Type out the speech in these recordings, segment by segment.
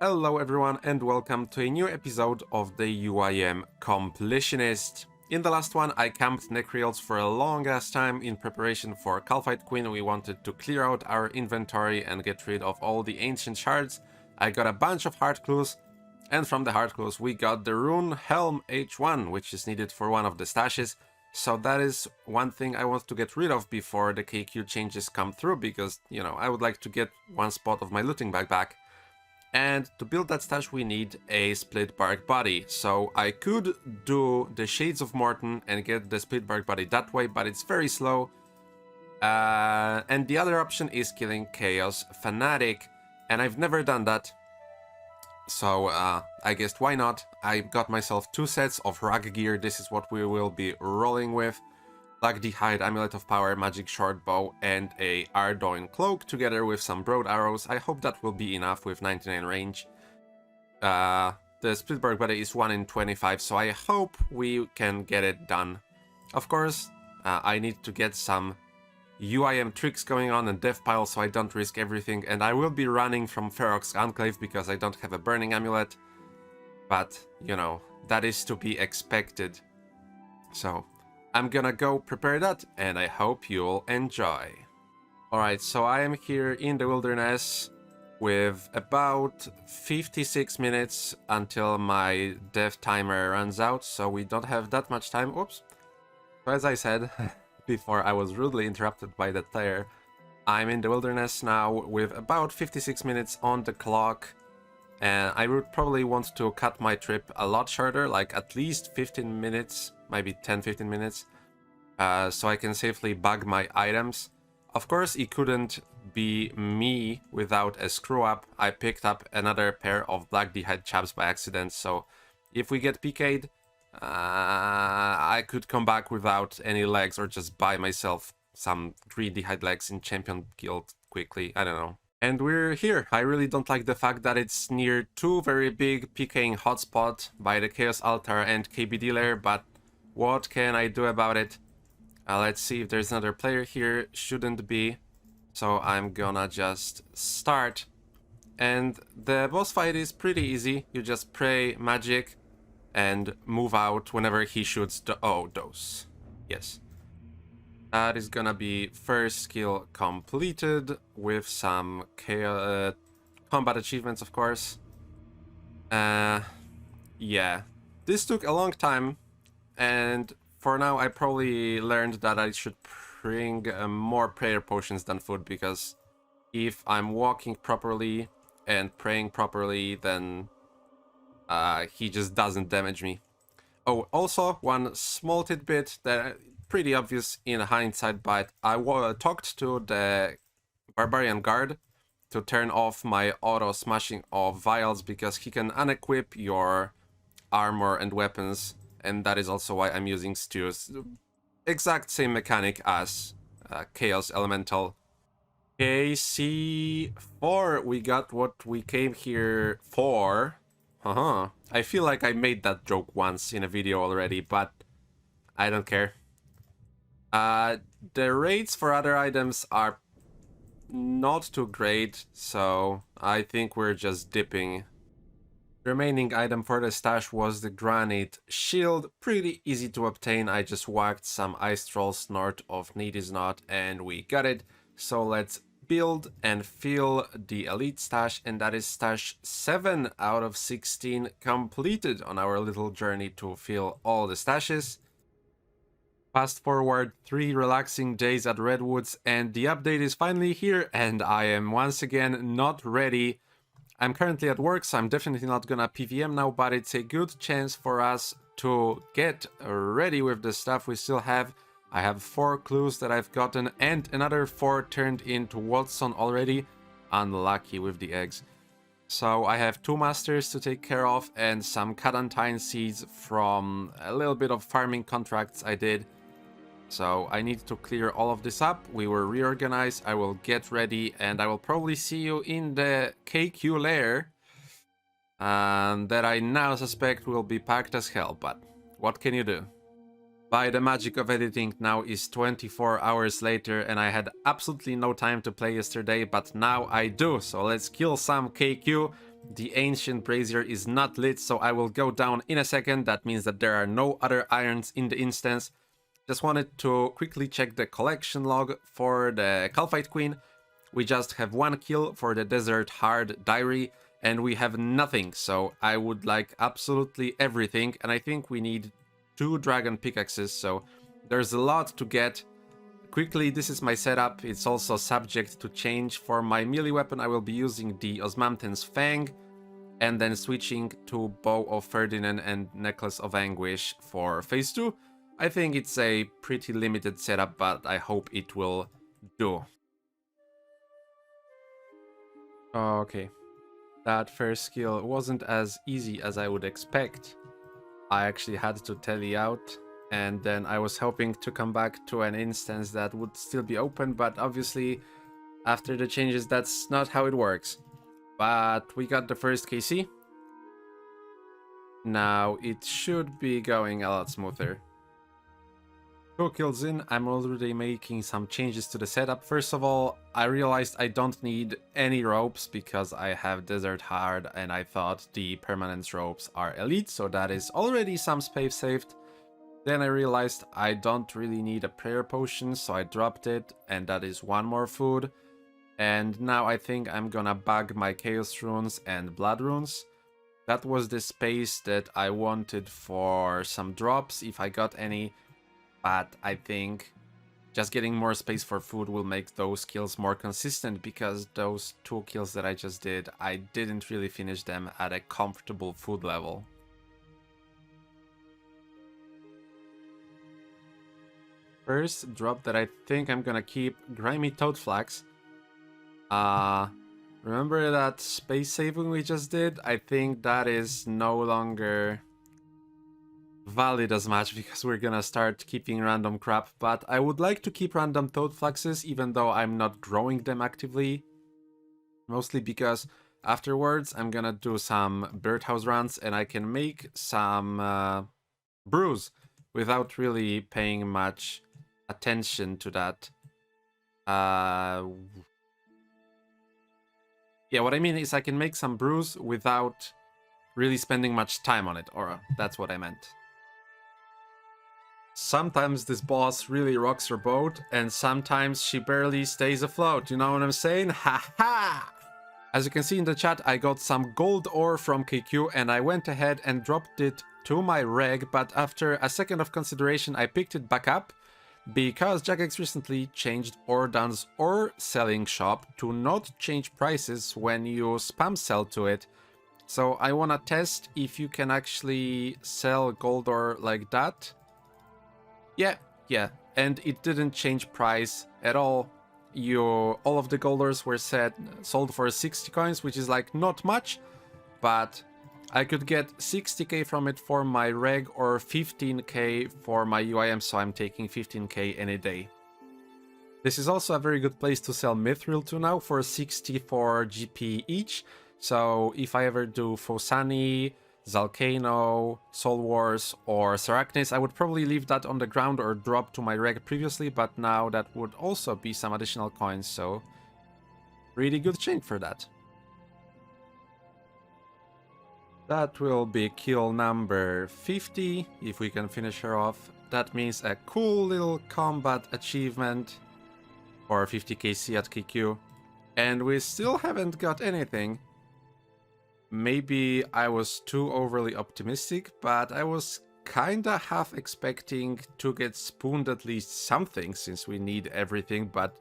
Hello everyone and welcome to a new episode of the UIM Completionist. In the last one I camped Necreals for a long ass time in preparation for Kalphite Queen. We wanted to clear out our inventory and get rid of all the ancient shards. I got a bunch of heart clues, and from the heart clues we got the rune Helm H1, which is needed for one of the stashes. So that is one thing I want to get rid of before the KQ changes come through, because, you know, I would like to get one spot of my looting bag back. And to build that stash we need a split bark body. So I could do the Shades of Morton and get the split bark body that way, but it's very slow. And the other option is killing Chaos Fanatic, and I've never done that. So I guessed why not. I got myself 2 sets of rug gear. This is what we will be rolling with. Black D'hide, Amulet of Power, Magic Short Bow, and a Ardoin Cloak, together with some broad arrows. I hope that will be enough with 99 range. The Splitbark Body is 1 in 25, so I hope we can get it done. Of course, I need to get some UIM tricks going on and death pile, so I don't risk everything. And I will be running from Ferox Enclave because I don't have a Burning Amulet. But, you know, that is to be expected. So I'm gonna go prepare that, and I hope you'll enjoy. Alright, so I am here in the wilderness with about 56 minutes until my death timer runs out, so we don't have that much time. Oops. So as I said before, I was rudely interrupted by that player. I'm in the wilderness now with about 56 minutes on the clock, and I would probably want to cut my trip a lot shorter, like at least 15 minutes. Maybe 10-15 minutes, so I can safely bag my items. Of course, it couldn't be me without a screw up. I picked up another pair of Black D'hide chaps by accident, so if we get PK'd, I could come back without any legs, or just buy myself some green D'hide legs in Champion Guild quickly. I don't know. And we're here. I really don't like the fact that it's near 2 very big PKing hotspot by the Chaos Altar and KBD lair, but what can I do about it? Let's see if there's another player here. Shouldn't be. So I'm gonna just start. And the boss fight is pretty easy. You just pray magic and move out whenever he shoots the... Oh, those. Yes. That is gonna be first skill completed with some combat achievements, of course. Yeah. This took a long time. And for now, I probably learned that I should bring more prayer potions than food, because if I'm walking properly and praying properly, then he just doesn't damage me. Oh, also, one small tidbit that pretty obvious in hindsight, but I talked to the Barbarian Guard to turn off my auto smashing of vials, because he can unequip your armor and weapons. And that is also why I'm using stews. Exact same mechanic as Chaos Elemental. KC4, we got what we came here for. I feel like I made that joke once in a video already, but I don't care. The rates for other items are not too great, so I think we're just dipping. The remaining item for the stash was the Granite Shield. Pretty easy to obtain. I just whacked some ice trolls north of Needy's Knot and we got it. So let's build and fill the elite stash, and that is stash 7 out of 16 completed on our little journey to fill all the stashes. Fast forward 3 relaxing days at Redwoods, and the update is finally here, and I am once again not ready. I'm currently at work, so I'm definitely not gonna PVM now, but it's a good chance for us to get ready with the stuff we still have. I have 4 clues that I've gotten, and another 4 turned into Watson already. Unlucky with the eggs. So I have 2 masters to take care of, and some Cadantine seeds from a little bit of farming contracts I did. So I need to clear all of this up. We will reorganize, I will get ready, and I will probably see you in the KQ lair. That I now suspect will be packed as hell, but what can you do? By the magic of editing, now is 24 hours later, and I had absolutely no time to play yesterday, but now I do. So let's kill some KQ, The ancient brazier is not lit, so I will go down in a second. That means that there are no other irons in the instance. Just wanted to quickly check the collection log for the Kalphite Queen. We just have 1 kill for the Desert Hard Diary, and we have nothing, so I would like absolutely everything, and I think we need 2 Dragon Pickaxes, so there's a lot to get. Quickly, this is my setup. It's also subject to change. For my melee weapon, I will be using the Osmanthon's Fang, and then switching to Bow of Ferdinand and Necklace of Anguish for phase 2. I think it's a pretty limited setup, but I hope it will do. Okay, that first skill wasn't as easy as I would expect. I actually had to tally out, and then I was hoping to come back to an instance that would still be open, but obviously after the changes that's not how it works. But we got the first KC. Now it should be going a lot smoother. 2 kills in, I'm already making some changes to the setup. First of all, I realized I don't need any ropes because I have Desert Hard, and I thought the permanent ropes are elite, so that is already some space saved. Then I realized I don't really need a prayer potion, so I dropped it, and that is 1 more food. And now I think I'm gonna bag my Chaos Runes and Blood Runes. That was the space that I wanted for some drops, if I got any. But I think just getting more space for food will make those kills more consistent, because those 2 kills that I just did, I didn't really finish them at a comfortable food level. First drop that I think I'm gonna keep, Grimy Toad Flax. Remember that space saving we just did? I think that is no longer valid as much because we're gonna start keeping random crap, but I would like to keep random Toad Flaxes even though I'm not growing them actively. Mostly because afterwards I'm gonna do some birdhouse runs and I can make some brews without really paying much attention to that. Yeah, what I mean is I can make some brews without really spending much time on it, or that's what I meant. Sometimes this boss really rocks her boat, and sometimes she barely stays afloat, you know what I'm saying? Ha ha! As you can see in the chat, I got some gold ore from KQ, and I went ahead and dropped it to my reg, but after a second of consideration I picked it back up, because Jagex recently changed Ordan's ore selling shop to not change prices when you spam sell to it. So I wanna test if you can actually sell gold ore like that. Yeah, and it didn't change price at all. All of the gold ores were sold for 60 coins, which is like not much, but I could get 60k from it for my reg or 15k for my UIM, so I'm taking 15k any day. This is also a very good place to sell Mithril to now for 64 GP each. So if I ever do Phosani, Zalcano, Soul Wars, or Sarachnis, I would probably leave that on the ground or drop to my reg previously, but now that would also be some additional coins, so really good chain for that. That will be kill number 50, if we can finish her off. That means a cool little combat achievement for 50 KC at KQ. And we still haven't got anything. Maybe I was too overly optimistic, but I was kinda half expecting to get spooned at least something, since we need everything, but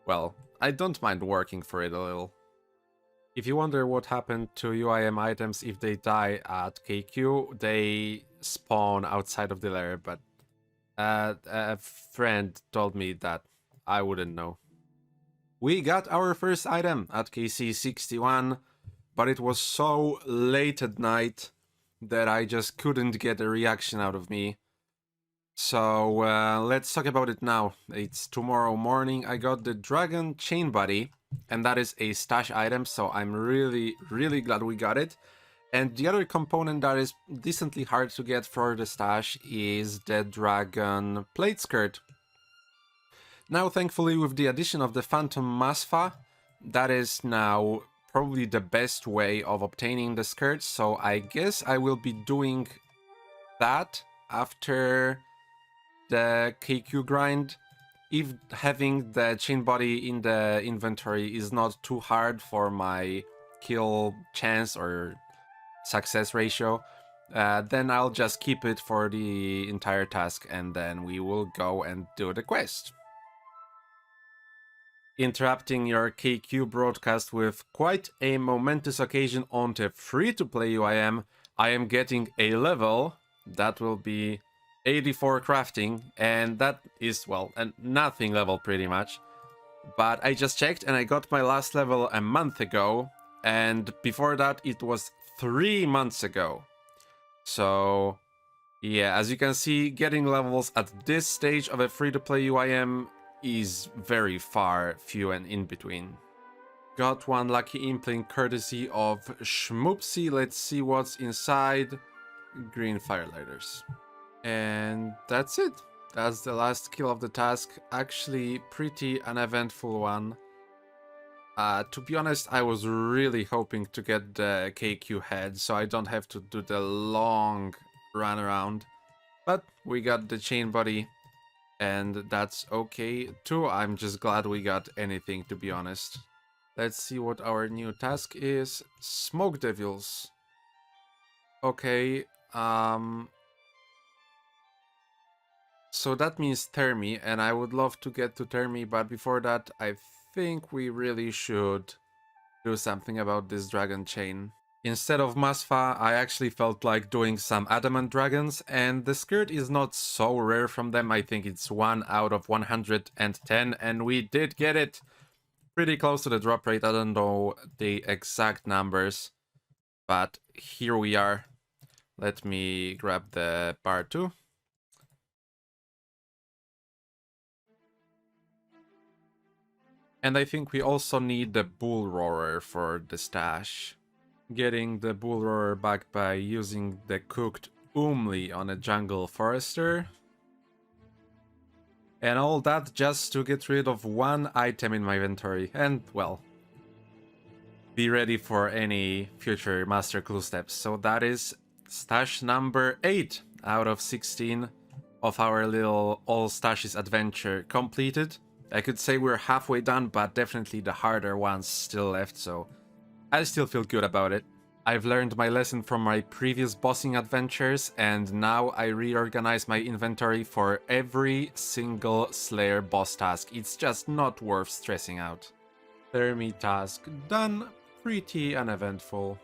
well, I don't mind working for it a little. If you wonder what happened to UIM items if they die at KQ, they spawn outside of the lair, but a friend told me that I wouldn't know. We got our first item at KC 61, but it was so late at night that I just couldn't get a reaction out of me. So let's talk about it now. It's tomorrow morning. I got the Dragon Chain Body, and that is a stash item, so I'm really glad we got it. And the other component that is decently hard to get for the stash is the Dragon Plate Skirt. Now, thankfully, with the addition of the Phantom Masfa, that is now probably the best way of obtaining the skirt, so I guess I will be doing that after the KQ grind. If having the chain body in the inventory is not too hard for my kill chance or success ratio, then I'll just keep it for the entire task and then we will go and do the quest. Interrupting your KQ broadcast with quite a momentous occasion on the free-to-play UIM, I am getting a level that will be 84 crafting, and that is, well, a nothing level pretty much. But I just checked and I got my last level a month ago, and before that it was 3 months ago. So yeah, as you can see, getting levels at this stage of a free-to-play UIM is very far few and in between. Got one lucky inkling courtesy of Schmoopsy. Let's see what's inside. Green firelighters. And that's it. That's the last kill of the task. Actually, pretty uneventful one. To be honest, I was really hoping to get the KQ head, so I don't have to do the long run around. But we got the chain body, and that's okay too. I'm just glad we got anything, to be honest. Let's see what our new task is. Smoke Devils. Okay, so that means Thermi, and I would love to get to Thermi, but before that, I think we really should do something about this dragon chain. Instead of Masfa, I actually felt like doing some adamant dragons, and the skirt is not so rare from them. I think it's 1 out of 110, and we did get it. Pretty close to the drop rate. I don't know the exact numbers, but here we are. Let me grab the bar too. And I think we also need the bull roarer for the stash. Getting the bull roarer back by using the cooked umli on a jungle forester. And all that just to get rid of one item in my inventory. And, well, be ready for any future master clue steps. So that is stash number 8 out of 16 of our little all stashes adventure completed. I could say we're halfway done, but definitely the harder ones still left, so I still feel good about it. I've learned my lesson from my previous bossing adventures, and now I reorganize my inventory for every single Slayer boss task. It's just not worth stressing out. Thermi task done. Pretty uneventful.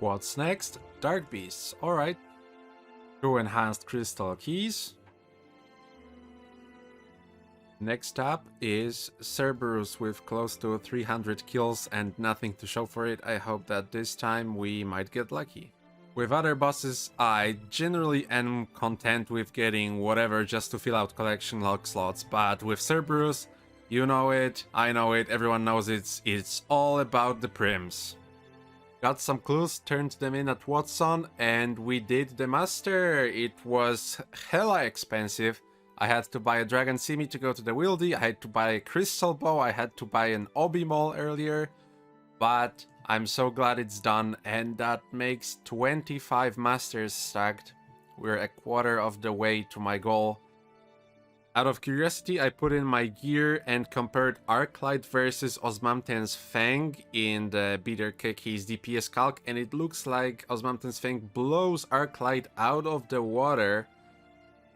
What's next? Dark Beasts. Alright. 2 enhanced crystal keys. Next up is Cerberus with close to 300 kills and nothing to show for it. I hope that this time we might get lucky. With other bosses, I generally am content with getting whatever just to fill out collection log slots, but with Cerberus, you know it, I know it, everyone knows it's all about the prims. Got some clues, turned them in at Watson, and we did the master. It was hella expensive. I had to buy a Dragon Simi to go to the Wieldy, I had to buy a Crystal Bow, I had to buy an Obi Mole earlier, but I'm so glad it's done, and that makes 25 masters stacked. We're a quarter of the way to my goal. Out of curiosity, I put in my gear and compared Arclight versus Osmamten's Fang in the Bitter Keki's DPS calc, and it looks like Osmamten's Fang blows Arclight out of the water.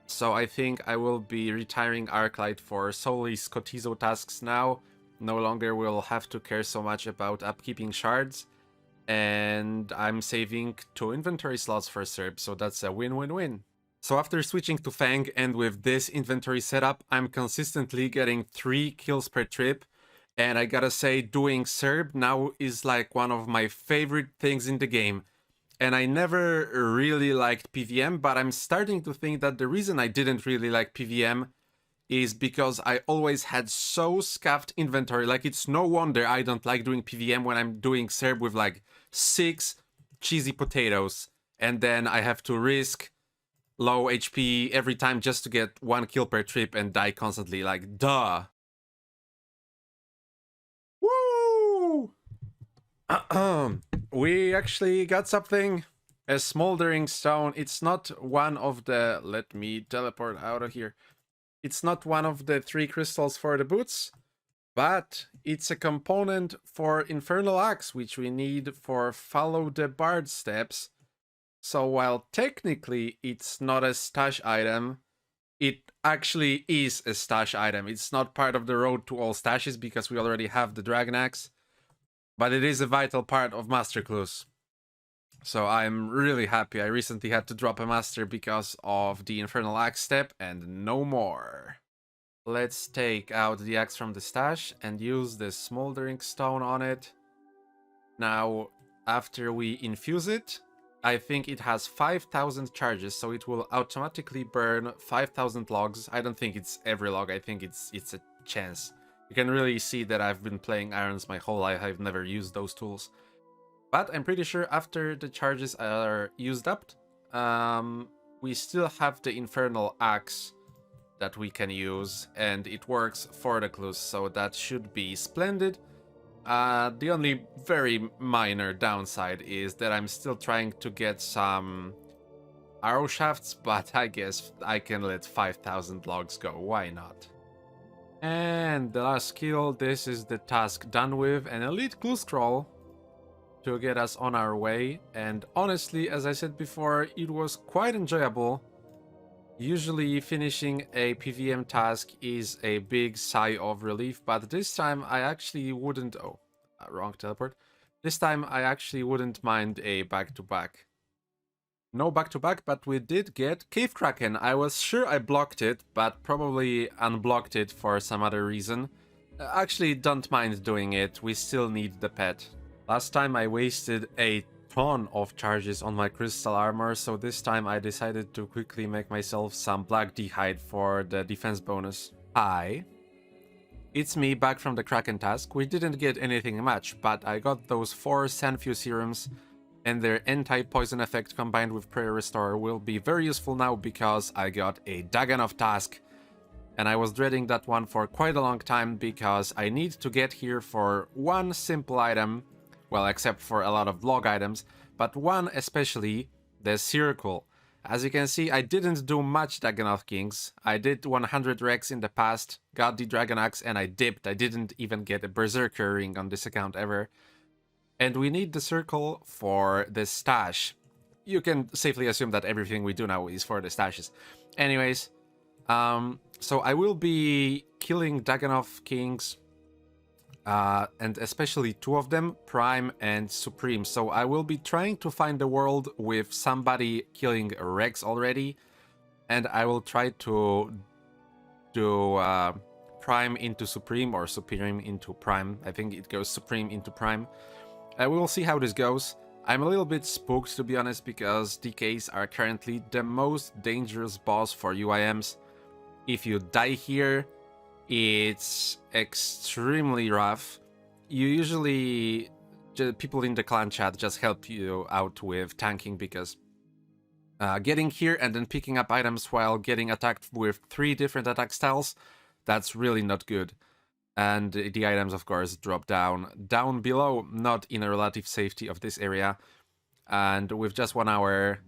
So I think I will be retiring Arclight for solely Scotizo tasks now. No longer will have to care so much about upkeeping shards. And I'm saving 2 inventory slots for Serb, so that's a win-win-win. So after switching to Fang and with this inventory setup, I'm consistently getting 3 kills per trip. And I gotta say, doing Serb now is like one of my favorite things in the game. And I never really liked PVM, but I'm starting to think that the reason I didn't really like PVM is because I always had so scuffed inventory. Like, it's no wonder I don't like doing PVM when I'm doing Serb with like 6 cheesy potatoes. And then I have to risk low HP every time just to get 1 kill per trip and die constantly. Like, duh. Woo! We actually got something. A smoldering stone. It's not one of the... Let me teleport out of here. It's not one of the 3 crystals for the boots, but it's a component for Infernal Axe, which we need for Follow the Bard steps. So while technically it's not a stash item, it actually is a stash item. It's not part of the road to all stashes because we already have the Dragon Axe, but it is a vital part of Master Clues. So I'm really happy. I recently had to drop a master because of the Infernal Axe step and no more. Let's take out the axe from the stash and use the smoldering stone on it. Now, after we infuse it, I think it has 5,000 charges, so it will automatically burn 5,000 logs. I don't think it's every log, I think it's a chance. You can really see that I've been playing irons my whole life. I've never used those tools. But I'm pretty sure after the charges are used up, we still have the Infernal Axe that we can use, and it works for the clues, so that should be splendid. The only very minor downside is that I'm still trying to get some arrow shafts, but I guess I can let 5,000 logs go, why not? And the last skill, this is the task done with an elite clue scroll to get us on our way, and honestly, as I said before, it was quite enjoyable. Usually finishing a PVM task is a big sigh of relief, but this time I actually wouldn't... Oh, wrong teleport. This time I actually wouldn't mind a back-to-back. No back-to-back, but we did get Cave Kraken. I was sure I blocked it, but probably unblocked it for some other reason. Actually, don't mind doing it, we still need the pet. Last time I wasted a ton of charges on my crystal armor, so this time I decided to quickly make myself some black d'hide for the defense bonus. Hi. It's me back from the Kraken task. We didn't get anything much, but I got those 4 Sanfew serums, and their anti-poison effect combined with Prayer Restore will be very useful now because I got a Dagannoth task. And I was dreading that one for quite a long time because I need to get here for one simple item. Well, except for a lot of log items, but one especially, the circle. As you can see, I didn't do much Dagannoth Kings. I did 100 Rex in the past, got the Dragon Axe, and I dipped. I didn't even get a Berserker ring on this account ever. And we need the circle for the stash. You can safely assume that everything we do now is for the stashes. Anyways, so I will be killing Dagannoth Kings, and especially 2 of them, Prime and Supreme. So I will be trying to find a world with somebody killing Rex already, and I will try to do Prime into Supreme or Supreme into Prime. I think it goes Supreme into Prime. We will see how this goes. I'm a little bit spooked, to be honest, because DKs are currently the most dangerous boss for UIMs. If you die here, it's extremely rough. You usually... people in the clan chat just help you out with tanking because getting here and then picking up items while getting attacked with 3 different attack styles, that's really not good. And the items, of course, drop down below, not in a relative safety of this area. And with just 1 hour,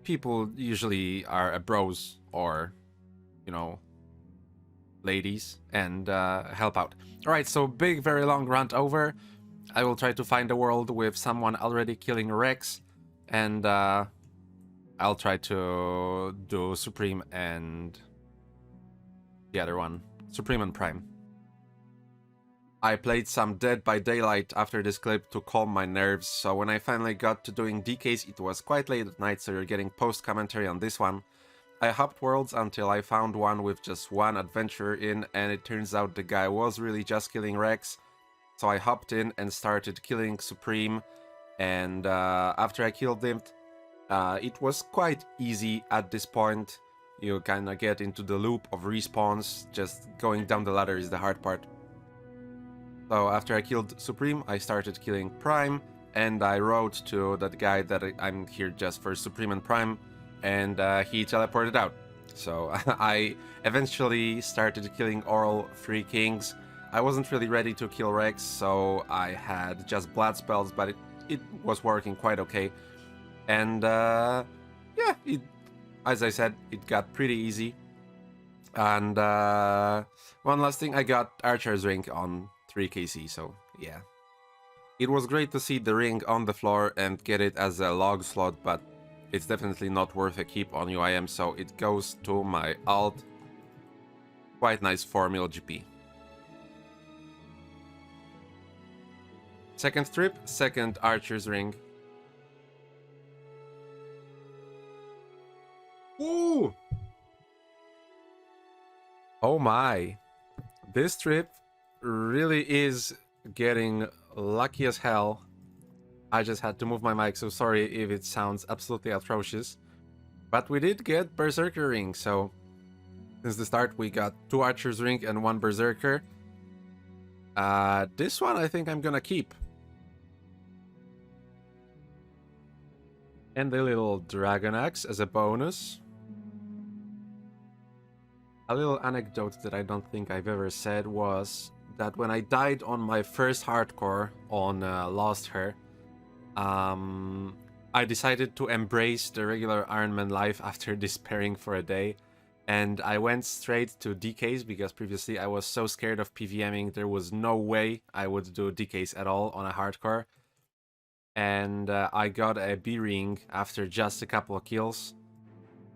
people usually are bros or, you know, ladies and help out. Alright, so big, very long rant over. I will try to find a world with someone already killing Rex, and I'll try to do Supreme and the other one, Supreme and Prime. I played some Dead by Daylight after this clip to calm my nerves, so when I finally got to doing DKs it was quite late at night, so you're getting post-commentary on this one. I hopped worlds until I found one with just 1 adventurer in, and it turns out the guy was really just killing Rex. So I hopped in and started killing Supreme, and after I killed him, it was quite easy at this point. You kinda get into the loop of respawns, just going down the ladder is the hard part. So after I killed Supreme, I started killing Prime, and I wrote to that guy that I'm here just for Supreme and Prime, and he teleported out. So I eventually started killing all 3 kings. I wasn't really ready to kill Rex, so I had just blood spells, but it was working quite okay. And yeah, as I said, it got pretty easy. And one last thing, I got Archer's Ring on 3KC, so yeah. It was great to see the ring on the floor and get it as a log slot, but it's definitely not worth a keep on UIM, so it goes to my alt. Quite nice 4 mil GP. Second trip, second Archer's Ring. Ooh! Oh my. This trip really is getting lucky as hell. I just had to move my mic, so sorry if it sounds absolutely atrocious. But we did get Berserker Ring, so since the start we got 2 Archer's Ring and 1 Berserker. This one I think I'm gonna keep. And the little Dragon Axe as a bonus. A little anecdote that I don't think I've ever said was that when I died on my first hardcore on Lost Her, I decided to embrace the regular Iron Man life after despairing for a day. And I went straight to DKs because previously I was so scared of PVMing, there was no way I would do DKs at all on a hardcore. And I got a B ring after just a couple of kills.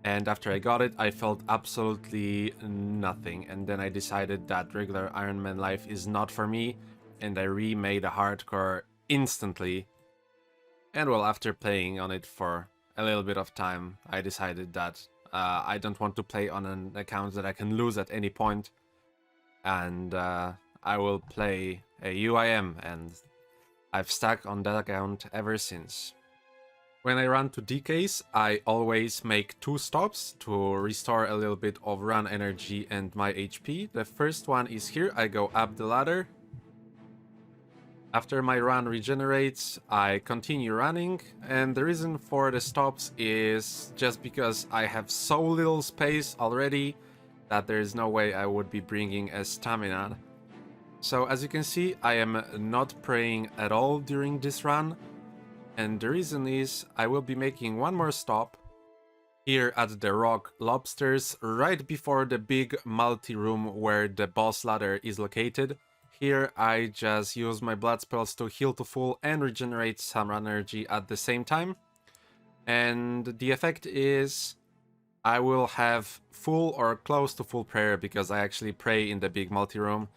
And after I got it, I felt absolutely nothing. And then I decided that regular Iron Man life is not for me. And I remade a hardcore instantly. And well, after playing on it for a little bit of time, I decided that I don't want to play on an account that I can lose at any point. And I will play a UIM, and I've stuck on that account ever since. When I run to DKs, I always make 2 stops to restore a little bit of run energy and my HP. The first one is here, I go up the ladder. After my run regenerates, I continue running, and the reason for the stops is just because I have so little space already that there is no way I would be bringing a stamina. So as you can see, I am not praying at all during this run, and the reason is I will be making one more stop here at the Rock Lobsters right before the big multi-room where the boss ladder is located. Here I just use my blood spells to heal to full and regenerate some energy at the same time. And the effect is I will have full or close to full prayer because I actually pray in the big multi-room.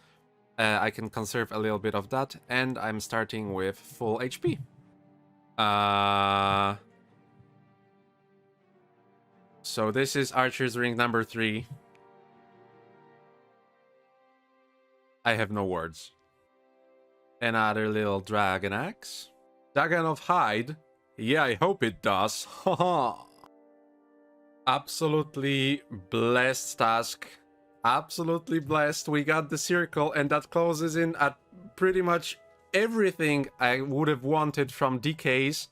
I can conserve a little bit of that, and I'm starting with full HP. So this is Archer's Ring number 3. I have no words. Another little Dragon Axe. Dagannoth hide? Yeah, I hope it does. Haha. Absolutely blessed task. Absolutely blessed. We got the circle, and that closes in at pretty much everything I would have wanted from DKs.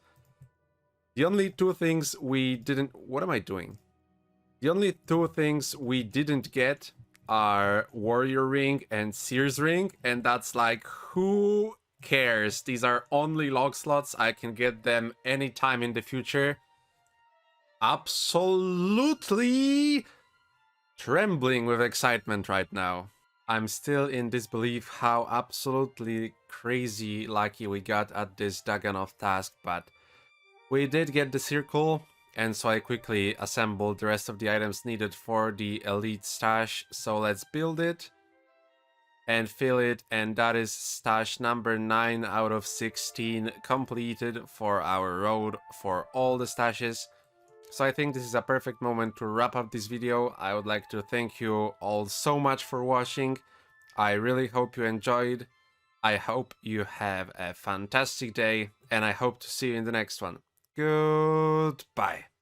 The only 2 things we didn't... What am I doing? The only 2 things we didn't get are Warrior Ring and Seer's Ring, and that's like, who cares? These are only log slots. I can get them anytime in the future. Absolutely trembling with excitement right now. I'm still in disbelief how absolutely crazy lucky we got at this Dagannoth task, but we did get the circle, and so I quickly assembled the rest of the items needed for the elite stash. So let's build it and fill it, and that is stash number 9 out of 16 completed for our road for all the stashes. So I think this is a perfect moment to wrap up this video. I would like to thank you all so much for watching. I really hope you enjoyed. I hope you have a fantastic day, and I hope to see you in the next one. Goodbye.